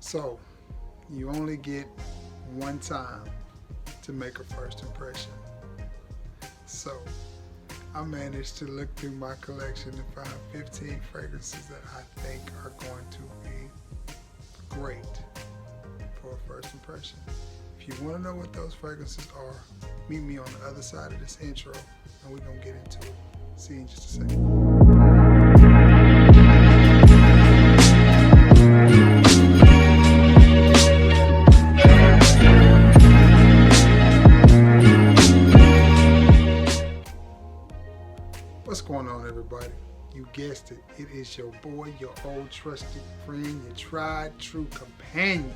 So, you only get one time to make a first impression. So, I managed to look through my collection and find 15 fragrances that I think are going to be great for a first impression. If you want to know what those fragrances are, meet me on the other side of this intro and we're going to get into it. See you in just a second. What's going on, everybody? You guessed it. It is your boy, your old trusted friend, your tried true companion,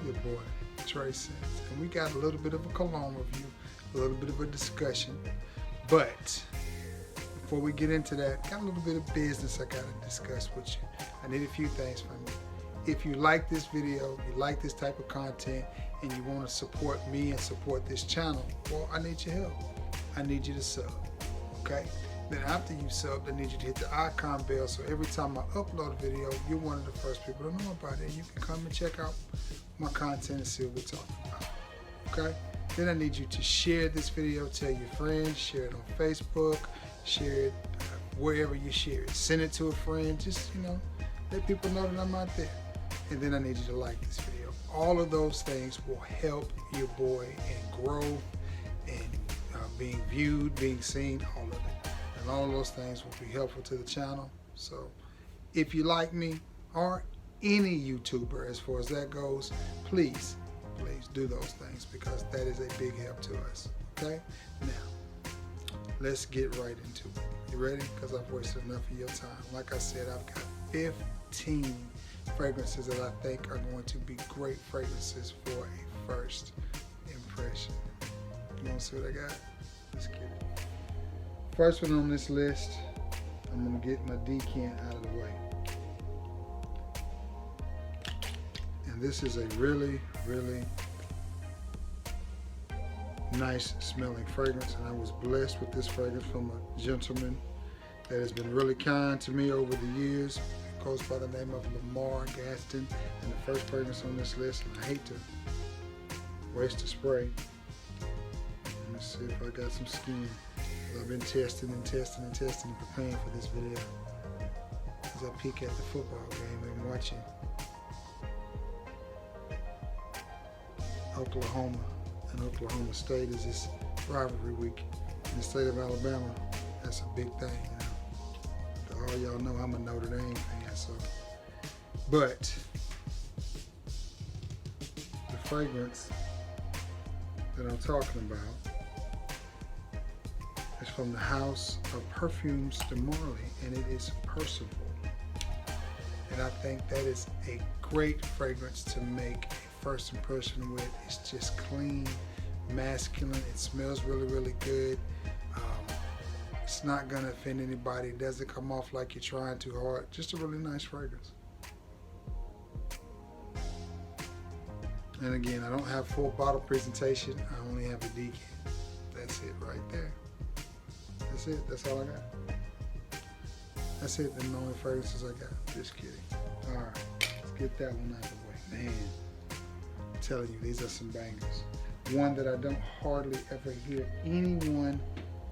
your boy, Trey Sense. And we got a little bit of a cologne review, a little bit of a discussion. But before we get into that, got a little bit of business I got to discuss with you. I need a few things from you. If you like this video, you like this type of content, and you want to support me and support this channel, well, I need your help. I need you to sub, okay? Then after you sub, I need you to hit the icon bell so every time I upload a video, you're one of the first people to know about it. And you can come and check out my content and see what we're talking about, okay? Then I need you to share this video, tell your friends, share it on Facebook, share it wherever you share it. Send it to a friend, just, let people know that I'm out there. And then I need you to like this video. All of those things will help your boy in growth and being viewed, being seen, all of it. And all those things will be helpful to the channel. So if you like me or any YouTuber as far as that goes, please do those things because that is a big help to us. Okay? Now, let's get right into it. You ready? Because I've wasted enough of your time. Like I said, I've got 15 fragrances that I think are going to be great fragrances for a first impression. You want to see what I got? Let's get it. First one on this list, I'm going to get my decant out of the way. And this is a really, really nice smelling fragrance. And I was blessed with this fragrance from a gentleman that has been really kind to me over the years. It goes by the name of Lamar Gaston. And the first fragrance on this list, and I hate to waste a spray. Let's see if I got some skin. I've been testing and preparing for this video. As I peek at the football game I'm watching. Oklahoma and Oklahoma State is this rivalry week. In the state of Alabama, that's a big thing. All y'all know I'm a Notre Dame fan, so. But the fragrance that I'm talking about is from the House of Perfumes de Marly, and it is Percival. And I think that is a great fragrance to make a first impression with. It's just clean, masculine. It smells really, really good. It's not gonna offend anybody. It doesn't come off like you're trying too hard. Just a really nice fragrance. And again, I don't have full bottle presentation. I only have a decant. That's it right there. That's it. That's all I got. That's it. The only fragrances I got. Just kidding. All right. Let's get that one out of the way. Man, I'm telling you, these are some bangers. One that I don't hardly ever hear anyone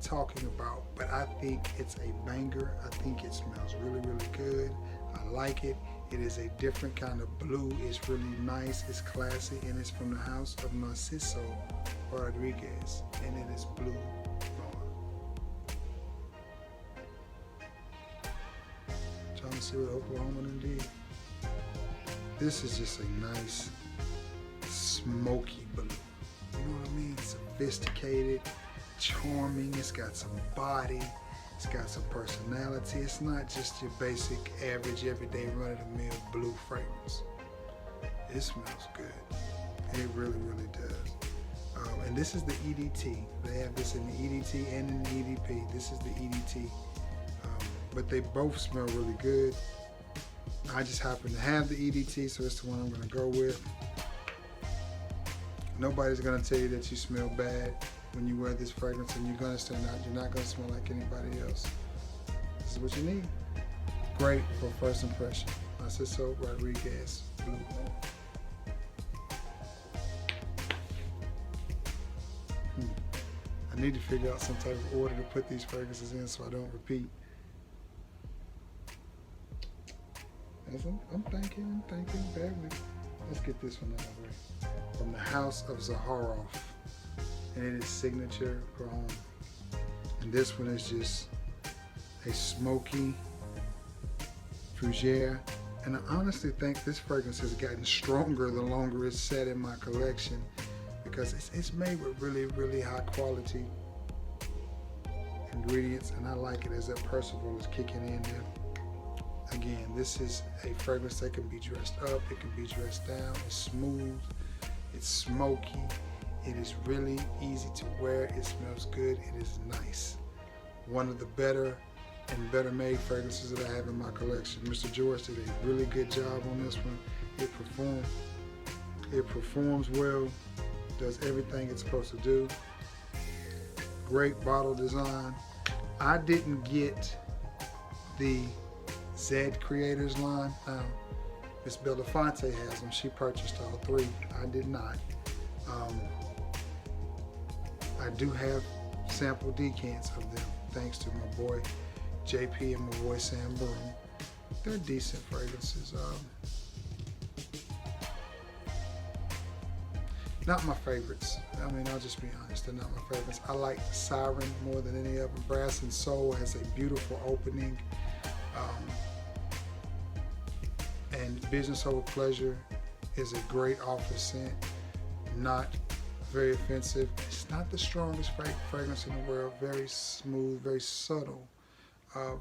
talking about, but I think it's a banger. I think it smells really, really good. I like it. It is a different kind of blue. It's really nice. It's classy, and it's from the House of Narciso Rodriguez, and it is blue. Trying to see what Oklahoma did. This is just a nice, smoky blue. You know what I mean? Sophisticated, charming. It's got some body. It's got some personality. It's not just your basic, average, everyday, run-of-the-mill blue fragrance. It smells good. It really, really does. And this is the EDT. They have this in the EDT and in the EDP. This is the EDT. But they both smell really good. I just happen to have the EDT, so it's the one I'm going to go with. Nobody's going to tell you that you smell bad when you wear this fragrance, and you're going to stand out. You're not going to smell like anybody else. This is what you need. Great for first impression. Narciso Rodriguez Blue. I need to figure out some type of order to put these fragrances in so I don't repeat. As I'm thinking, bear with me. Let's get this one out of the way. From the House of Zaharoff. And it is Signature Grown. And this one is just a smoky fougere. And I honestly think this fragrance has gotten stronger the longer it's sat in my collection, because it's made with really, really high quality ingredients, and I like it as that Percival is kicking in there. Again, this is a fragrance that can be dressed up, it can be dressed down, it's smooth, it's smoky, it is really easy to wear, it smells good, it is nice. One of the better and better made fragrances that I have in my collection. Mr. George did a really good job on this one. It performs well, does everything it's supposed to do. Great bottle design. I didn't get the Z Creators line. Miss Belafonte has them. She purchased all three. I did not. I do have sample decants of them, thanks to my boy JP and my boy Sam Broom. They're decent fragrances. Not my favorites. I mean, I'll just be honest, they're not my favorites. I like Siren more than any of them. Brass and Soul has a beautiful opening. And Business Over Pleasure is a great office scent. Not very offensive. It's not the strongest fragrance in the world. Very smooth, very subtle,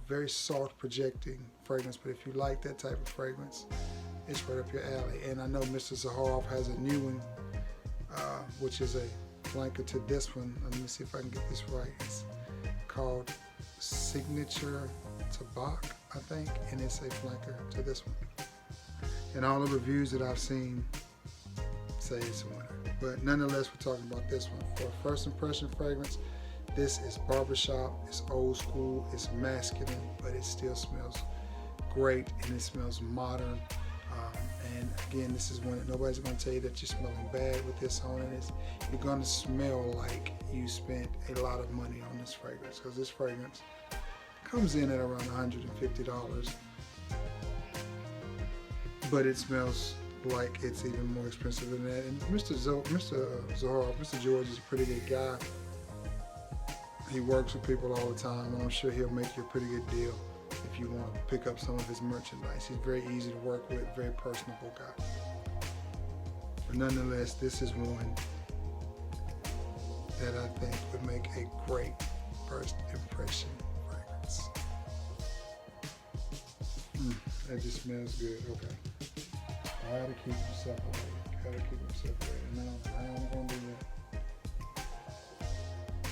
very soft projecting fragrance. But if you like that type of fragrance, it's right up your alley. And I know Mr. Zaharoff has a new one, which is a flanker to this one. Let me see if I can get this right. It's called Signature Tabak, I think, and it's a flanker to this one. And all the reviews that I've seen say it's a winner. But nonetheless, we're talking about this one. For a first impression fragrance, this is barbershop, it's old school, it's masculine, but it still smells great and it smells modern. And again, this is one that nobody's going to tell you that you're smelling bad with this on it. You're going to smell like you spent a lot of money on this fragrance, because this fragrance comes in at around $150, but it smells like it's even more expensive than that. And Mr. Zaharoff, Mr. George is a pretty good guy. He works with people all the time, and I'm sure he'll make you a pretty good deal if you want to pick up some of his merchandise. He's very easy to work with, very personable guy. But nonetheless, this is one that I think would make a great first impression fragrance. That just smells good. Okay. I gotta keep them separated. No, I am gonna do that.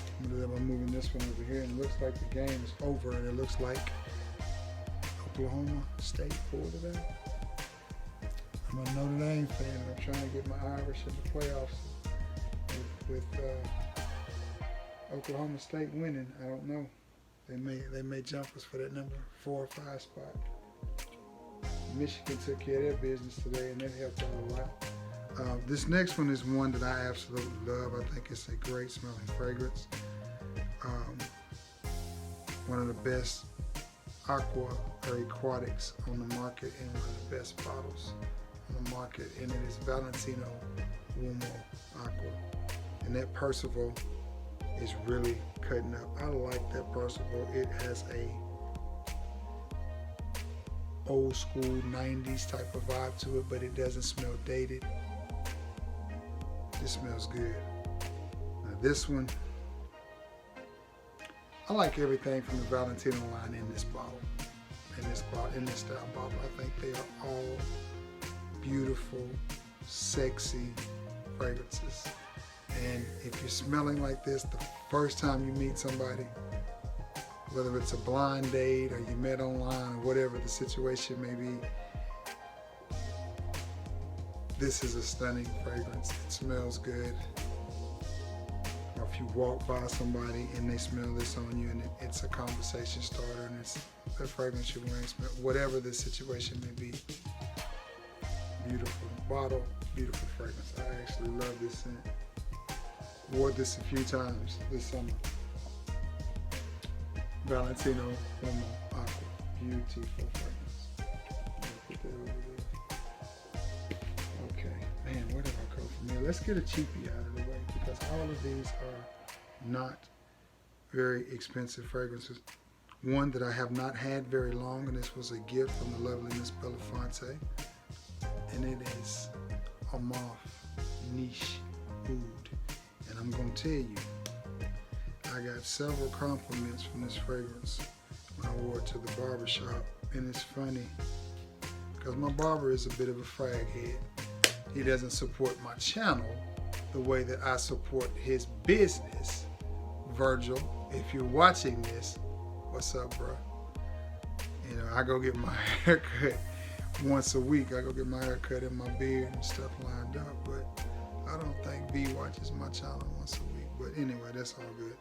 I'm gonna do that by moving this one over here, and it looks like the game is over, and it looks like Oklahoma State pulled it out. I'm a Notre Dame fan, and I'm trying to get my Irish in the playoffs with Oklahoma State winning. I don't know. They may jump us for that number 4 or 5 spot. Michigan took care of their business today, and that helped out a lot. This next one is one that I absolutely love. I think it's a great smelling fragrance. One of the best aqua or aquatics on the market, and one of the best bottles on the market, and it is Valentino Uomo Aqua. And that Percival is really cutting up. I like that Percival. It has a old school 90s type of vibe to it, but it doesn't smell dated. This smells good. Now this one, I like everything from the Valentino line in this bottle, in this style bottle. I think they are all beautiful, sexy fragrances. And if you're smelling like this the first time you meet somebody, whether it's a blind date or you met online or whatever the situation may be, this is a stunning fragrance. It smells good. Or if you walk by somebody and they smell this on you, and it's a conversation starter, and it's that fragrance you're wearing, whatever the situation may be. Beautiful bottle, beautiful fragrance. I actually love this scent. Wore this a few times this summer. Valentino Homo Aqua. Beautiful fragrance. Put that over there. Okay, man, where do I go from here? Let's get a cheapie out of the way because all of these are not very expensive fragrances. One that I have not had very long, and this was a gift from the lovely Miss Belafonte, and it is a mauve niche oud. And I'm gonna tell you, I got several compliments from this fragrance when I wore it to the barber shop. And it's funny because my barber is a bit of a frag head. He doesn't support my channel the way that I support his business. Virgil, if you're watching this, what's up, bro? You know, I go get my hair cut once a week. I go get my hair cut and my beard and stuff lined up, but I don't think B watches my channel once a week. But anyway, that's all good.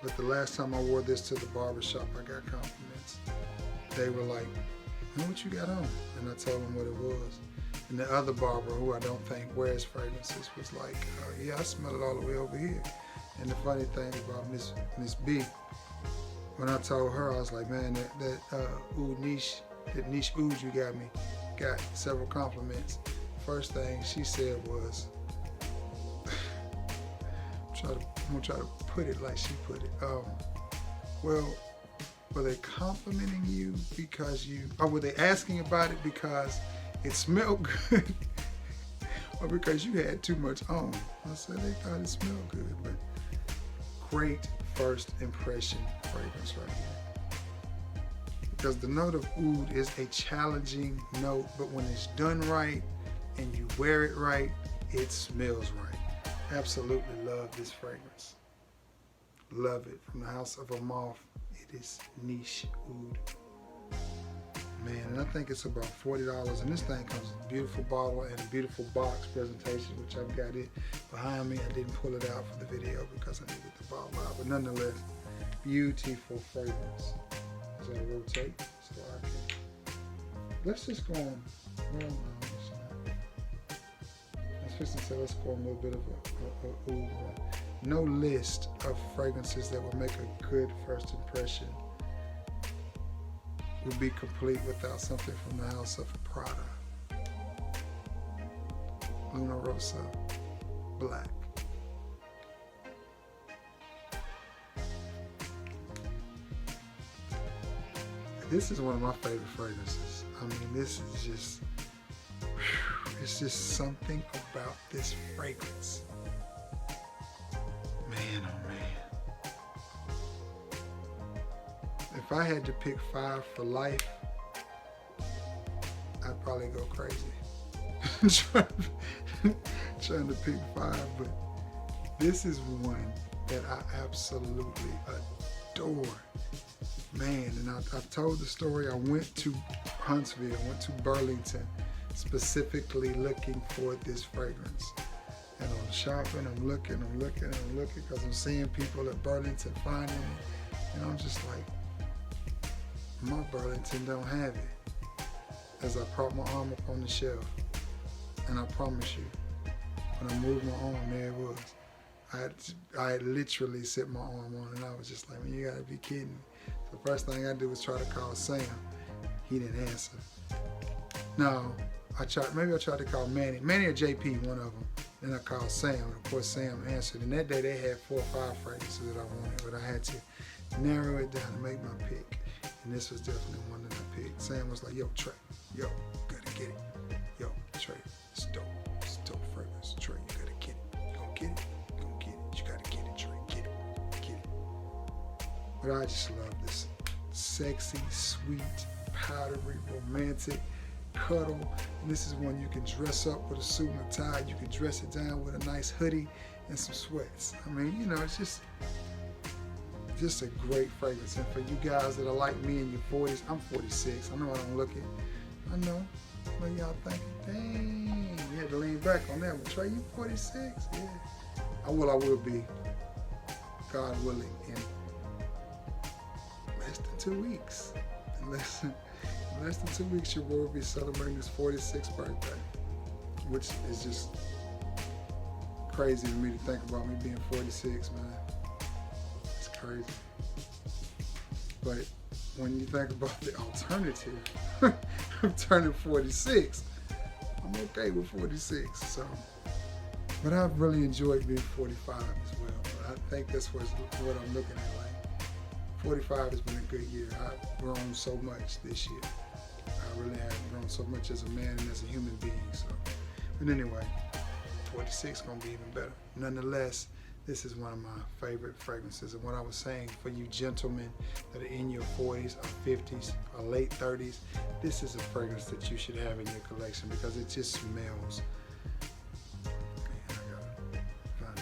But the last time I wore this to the barber shop, I got compliments. They were like, "Hey, what you got on?" And I told them what it was. And the other barber, who I don't think wears fragrances, was like, "Yeah, I smell it all the way over here." And the funny thing about Miss B, when I told her, I was like, "Man, that oud niche, that niche oud you got me, got several compliments." First thing she said was, I'm gonna try to put it like she put it. Well, were they complimenting you because or were they asking about it because it smelled good, or because you had too much on? I said they thought it smelled good, but great first impression fragrance right here. Because the note of oud is a challenging note, but when it's done right and you wear it right, it smells right. Absolutely love this fragrance. Love it. From the House of a Moth, it is niche oud. Man, and I think it's about $40. And this thing comes in a beautiful bottle and a beautiful box presentation, which I've got it behind me. I didn't pull it out for the video because I needed the bottle out. But nonetheless, beautiful fragrance. So I rotate so I can. Let's just go on. Well, no, let's go on a little bit of a oud. No list of fragrances that would make a good first impression would be complete without something from the House of Prada. Luna Rosa Black. This is one of my favorite fragrances. I mean, this is just, it's just something about this fragrance. Man, oh man. If I had to pick 5 for life, I'd probably go crazy. trying to pick 5, but this is one that I absolutely adore. Man, and I've told the story. I went to Huntsville, I went to Burlington, specifically looking for this fragrance. And I'm shopping, I'm looking, because I'm seeing people at Burlington finding it. And I'm just like, my Burlington don't have it. As I prop my arm up on the shelf, and I promise you, when I moved my arm, there it was. I had literally set my arm on, and I was just like, man, you gotta be kidding me. The first thing I did was try to call Sam. He didn't answer. No, maybe I tried to call Manny or JP, one of them. Then I called Sam, and of course Sam answered. And that day they had 4 or 5 fragrances that I wanted, but I had to narrow it down to make my pick. And this was definitely one that I picked. Sam was like, yo, Trey, yo, gotta get it. Yo, Trey, it's dope fragrance. Trey, you gotta get it. You gonna get it? You gonna get it. You gotta get it, Trey. Get it. But I just love this sexy, sweet, powdery, romantic, cuddle. And this is one you can dress up with a suit and a tie. You can dress it down with a nice hoodie and some sweats. I mean, you know, it's just a great fragrance. And for you guys that are like me in your 40s, I'm 46. I know I don't look it. I know. But y'all thinking, dang, you had to lean back on that one. Trey, you 46? Yeah. I will be, God willing, in less than 2 weeks. less than 2 weeks, your boy will be celebrating his 46th birthday, which is just crazy for me to think about me being 46, man. It's crazy. But when you think about the alternative, I'm turning 46. I'm okay with 46. So, but I've really enjoyed being 45 as well. But I think that's what I'm looking at. Like 45 has been a good year. I've grown so much this year. I really have grown so much as a man and as a human being. So, but anyway, 46 gonna be even better. Nonetheless, this is one of my favorite fragrances. And what I was saying, for you gentlemen that are in your 40s or 50s or late 30s, this is a fragrance that you should have in your collection because it just smells. Man,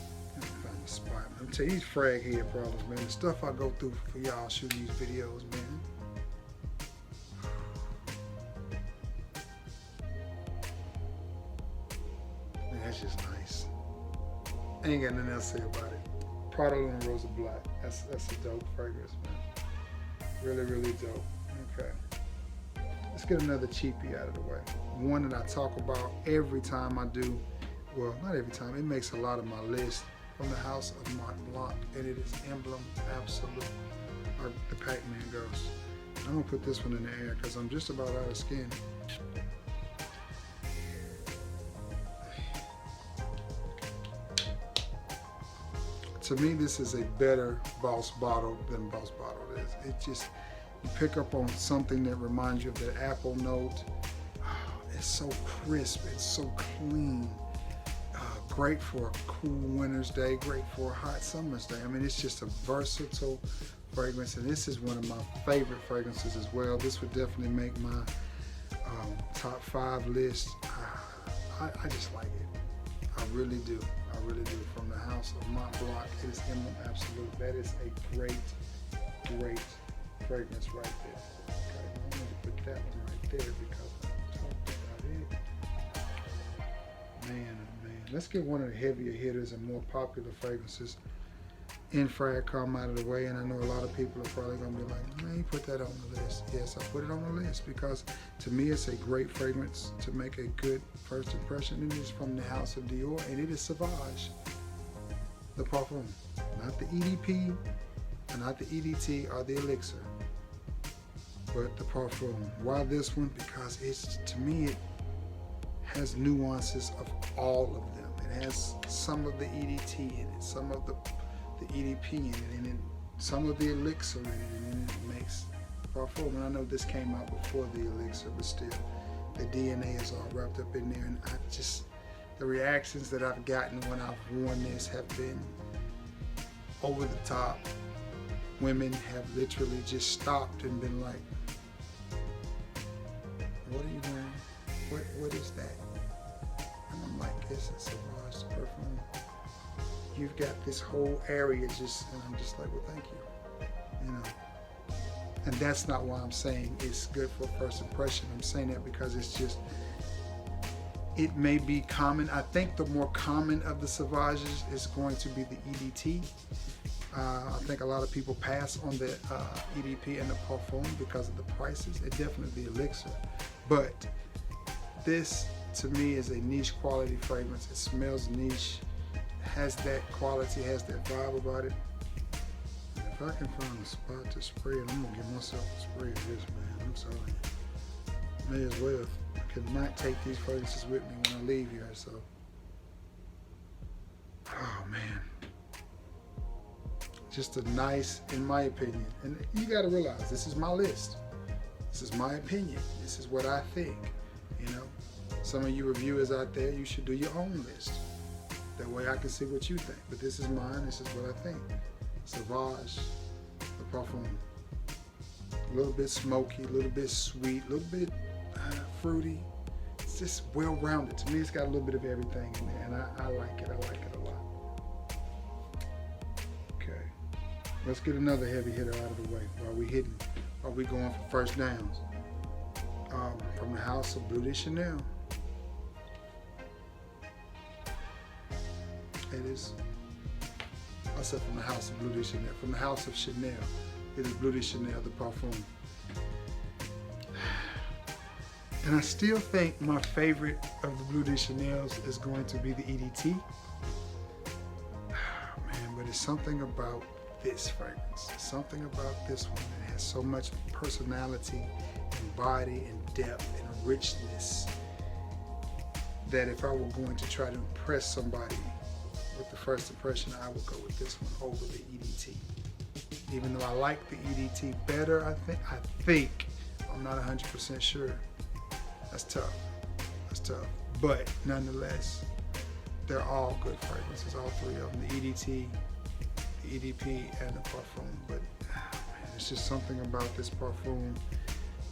I gotta find a spot. I'm telling you, these frag head problems, man. The stuff I go through for y'all shooting these videos, man. Man, that's just nice. I ain't got nothing else to say about it. Prada Luna Rosa Black. That's a dope fragrance, man. Really, really dope. Okay. Let's get another cheapie out of the way. One that I talk about every time I do. Well, not every time. It makes a lot of my list, from the house of Mont Blanc, and it is Emblem Absolute, or the Pac-Man Ghost. I'm gonna put this one in the air because I'm just about out of skin. To me, this is a better Boss bottle than Boss bottle is. It just, you pick up on something that reminds you of that apple note. It's so crisp, it's so clean. Great for a cool winter's day, great for a hot summer's day. I mean, it's just a versatile fragrance, and this is one of my favorite fragrances as well. This would definitely make my top 5 list. I just like it. I really do. I really do. From the house of Mont Blanc, it is Emblem Absolute. That is a great, great fragrance right there. Okay, I'm going to put that one right there because I talked about it. Man, oh man. Let's get one of the heavier hitters and more popular fragrances in Frag Come out of the way. And I know a lot of people are probably going to be like, man, you put that on the list. Yes, I put it on the list because to me it's a great fragrance to make a good first impression. It is from the house of Dior, and it is Sauvage, the Parfum. Not the EDP, and not the EDT or the Elixir, but the Parfum. Why this one? Because it's, to me, it has nuances of all of them. It has some of the EDT in it, some of the EDP in it, and then some of the Elixir in it, and then it makes Parfum. And I know this came out before the Elixir, but still, the DNA is all wrapped up in there. And I just, the reactions that I've gotten when I've worn this have been over the top. Women have literally just stopped and been like, what are you wearing? What is that? And I'm like, it's a Sauvage perfume. You've got this whole area just, and I'm just like, well, thank you. You know. And that's not why I'm saying it's good for first impression. I'm saying that because it's just, it may be common. I think the more common of the Sauvages is going to be the EDT. I think a lot of people pass on the EDP and the Parfum because of the prices. It definitely the Elixir. But this, to me, is a niche quality fragrance. It smells niche, has that quality, has that vibe about it. And if I can find a spot to spray it, I'm gonna give myself a spray of this, man. I'm telling you. May as well. I cannot take these fragrances with me when I leave here, so. Oh man. Just a nice, in my opinion, and you gotta realize this is my list. This is my opinion. This is what I think, you know. Some of you reviewers out there, you should do your own list. That way I can see what you think. But this is mine, this is what I think. Sauvage, the Parfum. A little bit smoky, a little bit sweet, a little bit fruity. It's just well-rounded. To me, it's got a little bit of everything in there, and I like it. I like it a lot. Okay, let's get another heavy hitter out of the way while we going for first downs. From the house of Bleu de Chanel. It is, I said from the house of Bleu de Chanel. From the house of Chanel, it is Bleu de Chanel, the Parfum. And I still think my favorite of the Bleu de Chanel's is going to be the EDT. Man, but it's something about this fragrance. Something about this one that has so much personality and body and depth and richness that if I were going to try to impress somebody with the first impression, I would go with this one over the EDT. Even though I like the EDT better, I think, I'm not 100% sure. That's tough. But nonetheless, they're all good fragrances, all three of them, the EDT, the EDP, and the Parfum. But man, it's just something about this Parfum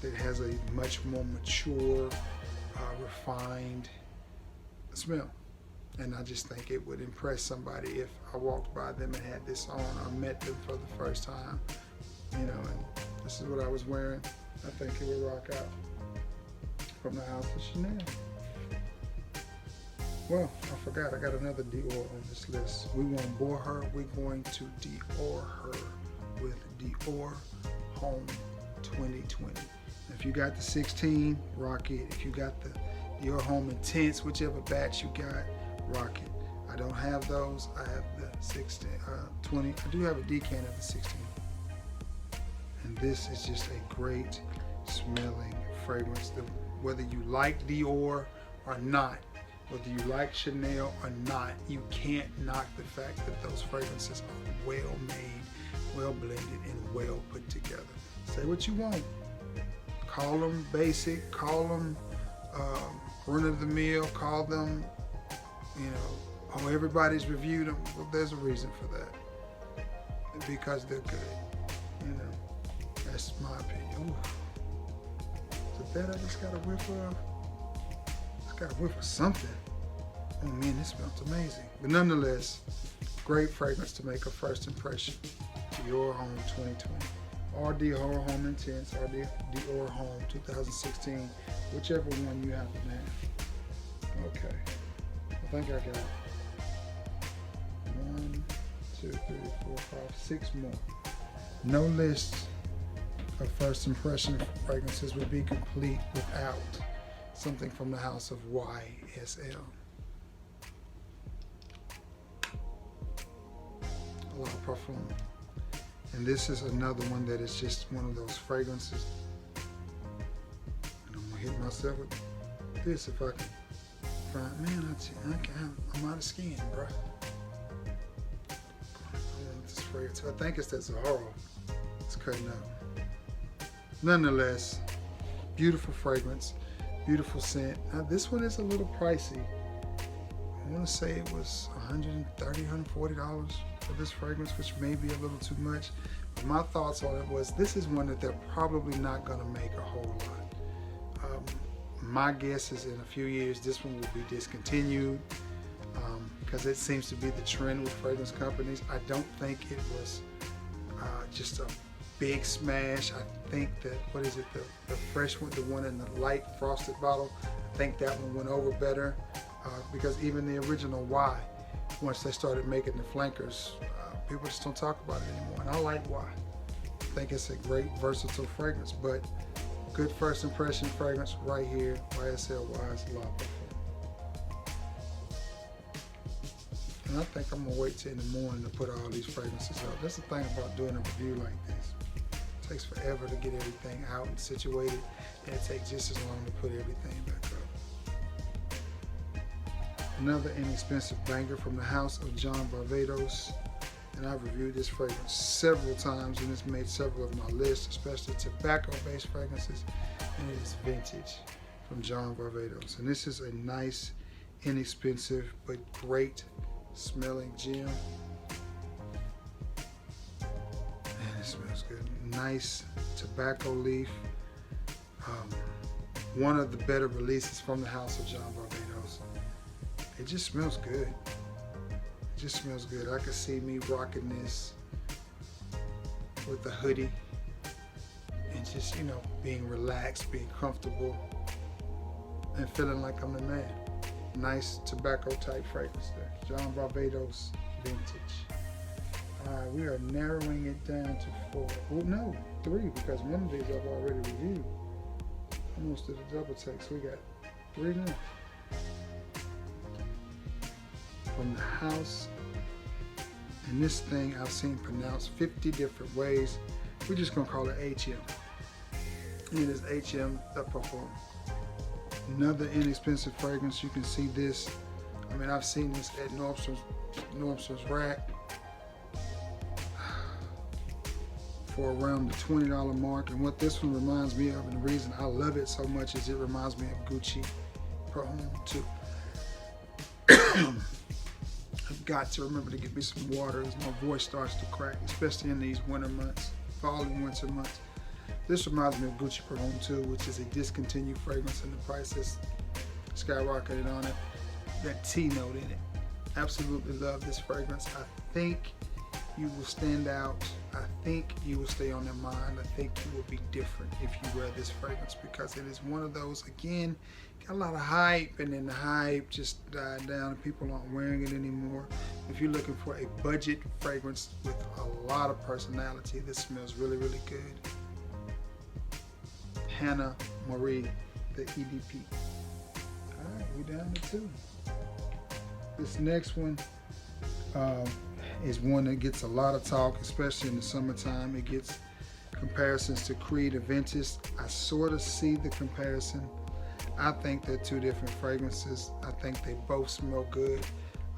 that has a much more mature, refined smell. And I just think it would impress somebody if I walked by them and had this on or met them for the first time, and this is what I was wearing. I think it would rock out from the house of Chanel. Well, I forgot, I got another Dior on this list. We won't bore her, we're going to Dior her with Dior Home 2020. If you got the 16, rock it. If you got the Dior Home Intense, whichever batch you got, rock it. I don't have those. I have the 16, 20. I do have a decant of the 16. And this is just a great smelling fragrance. Whether you like Dior or not, whether you like Chanel or not, you can't knock the fact that those fragrances are well made, well blended, and well put together. Say what you want. Call them basic, call them run of the mill, call them, oh, everybody's reviewed them. Well, there's a reason for that. Because they're good. That's my opinion. Ooh. So that I just got a whiff of. Just got a whiff of something. Oh man, this smells amazing. But nonetheless, great fragrance to make a first impression. Dior Home 2020. Or Dior Home Intense, or Dior Home 2016. Whichever one you happen to have. Okay. I think I got 1, 2, 3, 4, 5, 6 more. No list of first impression fragrances would be complete without something from the house of YSL. La Parfum. And this is another one that is just one of those fragrances. And I'm gonna hit myself with this if I can find. Man, I'm out of skin, bro. I want this fragrance. I think it's that Zahara. It's cutting out. Nonetheless, beautiful fragrance, beautiful scent. Now this one is a little pricey. I want to say it was $130, $140 for this fragrance, which may be a little too much. But my thoughts on it was this is one that they're probably not going to make a whole lot. My guess is in a few years this one will be discontinued because it seems to be the trend with fragrance companies. I don't think it was just a big smash. I think that, what is it, the fresh one, the one in the light frosted bottle, I think that one went over better because even the original Y, once they started making the flankers, people just don't talk about it anymore. And I like Y. I think it's a great versatile fragrance, but good first impression fragrance right here, YSL Y's La Parfum. And I think I'm gonna wait till in the morning to put all these fragrances out. That's the thing about doing a review like this. It takes forever to get everything out and situated, and it takes just as long to put everything back up. Another inexpensive banger from the house of John Barbados. And I've reviewed this fragrance several times and it's made several of my lists, especially tobacco-based fragrances. And it is Vintage from John Barbados. And this is a nice, inexpensive, but great smelling gem. And it smells good. Nice tobacco leaf. One of the better releases from the house of John Barbados. It just smells good. It just smells good. I could see me rocking this with a hoodie and just, being relaxed, being comfortable, and feeling like I'm the man. Nice tobacco type fragrance there. John Barbados Vintage. All right, we are narrowing it down to 4. Well, no, 3, because one of these I've already reviewed. Almost did a double take, so we got 3 more. From the house, and this thing I've seen pronounced 50 different ways. We're just gonna call it HM. And it is HM the Perform. Another inexpensive fragrance. You can see this. I mean, I've seen this at Nordstrom's rack for around the $20 mark. And what this one reminds me of, and the reason I love it so much, is it reminds me of Gucci Perfume too. I've got to remember to get me some water as my voice starts to crack, especially in these winter months, fall and winter months. This reminds me of Gucci Perfume too, which is a discontinued fragrance, and the price has skyrocketed on it. That tea note in it. Absolutely love this fragrance. I think you will stand out. I think you will stay on their mind. I think you will be different if you wear this fragrance, because it is one of those, again, got a lot of hype, and then the hype just died down and people aren't wearing it anymore. If you're looking for a budget fragrance with a lot of personality, this smells really, really good. Hannah Marie, the EDP. All right, we're down to 2. This next one is one that gets a lot of talk, especially in the summertime. It gets comparisons to Creed Aventus. I sort of see the comparison. I think they're 2 different fragrances. I think they both smell good.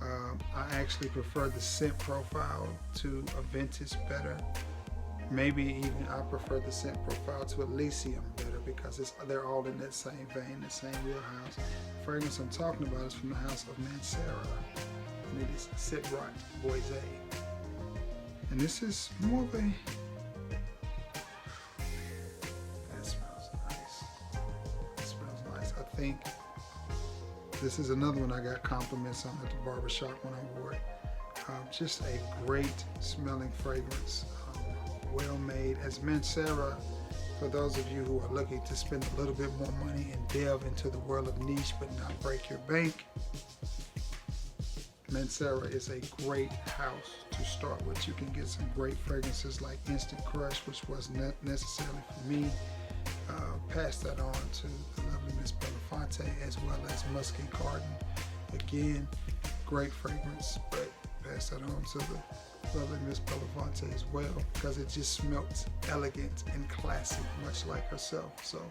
I actually prefer the scent profile to Aventus better. Maybe even I prefer the scent profile to Elysium better, because they're all in that same vein, the same wheelhouse. The fragrance I'm talking about is from the house of Mancera, and it is Cedrat Boise. And this is more of a, that smells nice. It smells nice. I think this is another one I got compliments on at the barbershop when I wore it. Just a great smelling fragrance. Well made. As Mancera, for those of you who are looking to spend a little bit more money and delve into the world of niche but not break your bank, Mancera is a great house to start with. You can get some great fragrances like Instant Crush, which wasn't necessarily for me. Pass that on to the lovely Miss Belafonte, as well as Musky Garden. Again, great fragrance, but pass that on to the lovely Miss Belafonte as well, because it just smelt elegant and classy, much like herself. So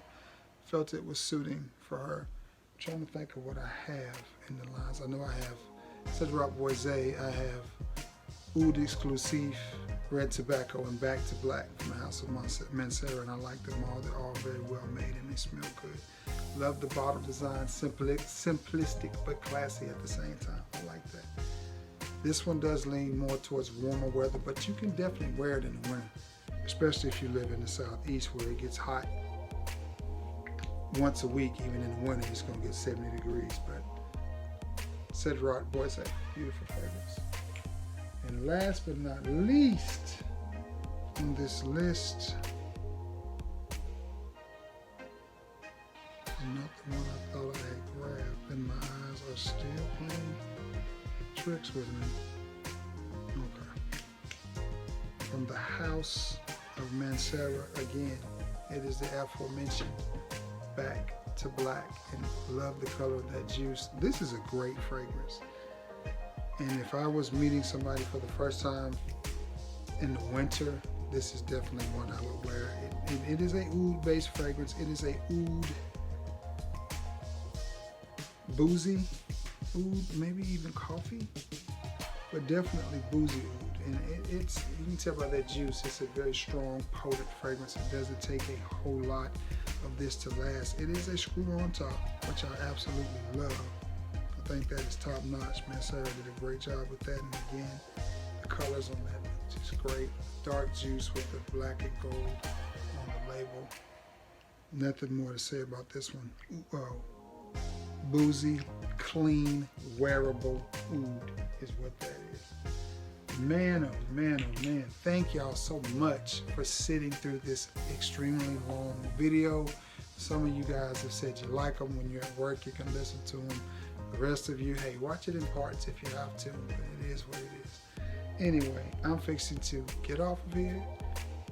felt it was suiting for her. I'm trying to think of what I have in the lines. I know I have Cedrat Boise, I have Oud Exclusive, Red Tobacco, and Back to Black from the house of Mancera, and I like them all. They're all very well made and they smell good. Love the bottle design, simplistic but classy at the same time. I like that. This one does lean more towards warmer weather, but you can definitely wear it in the winter, especially if you live in the southeast where it gets hot once a week. Even in the winter, it's going to get 70 degrees. But Cedrat Boise, beautiful fragrance. And last but not least on this list, not the one I thought I had grabbed, and my eyes are still playing tricks with me. Okay. From the house of Mancera, again, it is the aforementioned Back to Black, and love the color of that juice. This is a great fragrance. And if I was meeting somebody for the first time in the winter, this is definitely one I would wear. It is a oud-based fragrance. It is a oud, boozy oud, maybe even coffee, but definitely boozy oud. And it's, you can tell by that juice, it's a very strong, potent fragrance. It doesn't take a whole lot of this to last. It is a screw on top, which I absolutely love. I think that is top notch. Mancera did a great job with that. And again, the colors on that look just great. Dark juice with the black and gold on the label. Nothing more to say about this one. Boozy, clean, wearable oud is what that is. Man, oh man, oh man. Thank y'all so much for sitting through this extremely long video. Some of you guys have said you like them. When you're at work, you can listen to them. The rest of you, hey, watch it in parts if you have to, but it is what it is. Anyway, I'm fixing to get off of here,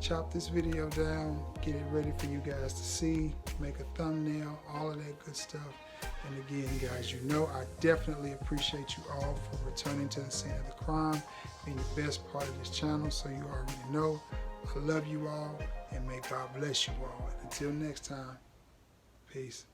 chop this video down, get it ready for you guys to see, make a thumbnail, all of that good stuff. And again, guys, you know I definitely appreciate you all for returning to the scene of the crime, being the best part of this channel. So you already know I love you all, and may God bless you all. And until next time, peace.